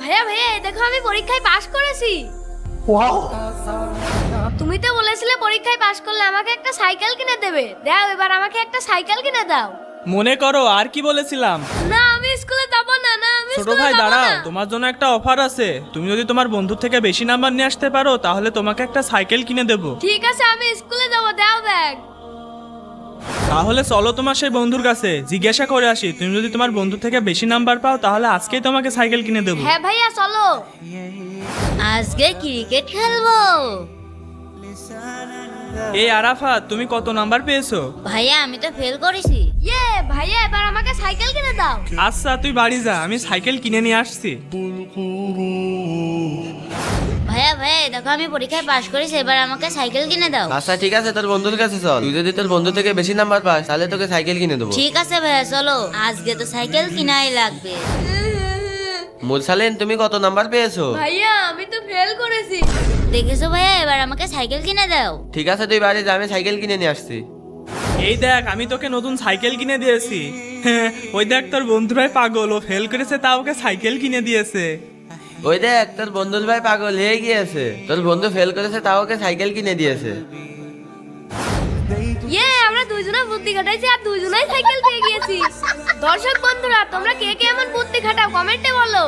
ভাইয়া ভাইয়া এই দেখো আমি পরীক্ষায় পাশ করেছি। ওয়াও, তুমি তো বলেছিলে পরীক্ষায় পাশ করলে আমাকে একটা সাইকেল কিনে দেবে, দাও এবার আমাকে একটা সাইকেল কিনে দাও। মনে করো আর কি বলেছিলাম। না আমি স্কুলে যাব না, না আমি ছোট স্কুলে ভাই যাব দাঁড়াও, না। তোমার জন্য একটা অফার আছে। তুমি যদি তোমার বন্ধুর থেকে বেশি নাম্বার নিয়ে আসতে পারো তাহলে তোমাকে একটা সাইকেল কিনে দেবো। ঠিক আছে আমি স্কুলে যাব, দাও ব্যাগ। তাহলে চলো তোমার সেই বন্ধুর কাছে জিজ্ঞাসা করে আসি। তুমি যদি তোমার বন্ধু থেকে বেশি নাম্বার পাও তাহলে আজকেই তোমাকে সাইকেল কিনে দেবো। হ্যাঁ ভাইয়া চলো। আজকে ক্রিকেট খেলবো। এই আরাফাত, তুমি কত নাম্বার পেয়েছো? ভাইয়া আমি তো ফেল করেছি। ইয়ে ভাইয়া এবার আমাকে সাইকেল কিনে দাও। আচ্ছা তুই বাড়ি যা, আমি সাইকেল কিনে নিয়ে আসছি। ভাইয়া ভাইয়া দেখো আমি পরীক্ষায় পাশ করেছি, এবার আমাকে সাইকেল কিনে দাও। আচ্ছা ঠিক আছে, তোর বন্ধুর কাছে চল। তুই যদি তোর বন্ধু থেকে বেশি নাম্বার পাস তাহলে তোকে সাইকেল কিনে দেবো। ঠিক আছে ভাইয়া চলো, আজকে তো সাইকেল কিনাই লাগবে। মুরসালিন, তুমি কত নাম্বার পেয়েছো? ভাইয়া আমি তো ফেল করেছি। দেখেছো ভাইয়া, এবার আমাকে সাইকেল কিনে দাও। ঠিক আছে তুই বাড়ি যা, আমি সাইকেল কিনে নিয়ে আসছি। এই দেখ আমি তোকে নতুন সাইকেল কিনে দিয়েছি। হ্যাঁ, ওই দেখ তোর বন্ধুরাই পাগল, ও ফেল করেছে তা ওকে সাইকেল কিনে দিয়েছে। ওই দেখ তোর বন্ধুর ভাই পাগল হয়ে গিয়েছে, তোর বন্ধু ফেল করেছে তাও ওকে সাইকেল কিনে দিয়েছে। ইয়ে আমরা দুইজনে বুদ্ধি খাটাইছি আর দুইজনেই সাইকেল পেয়ে গিয়েছি। দর্শক বন্ধুরা তোমরা কে কে এমন বুদ্ধি খাটাও কমেন্টে বলো।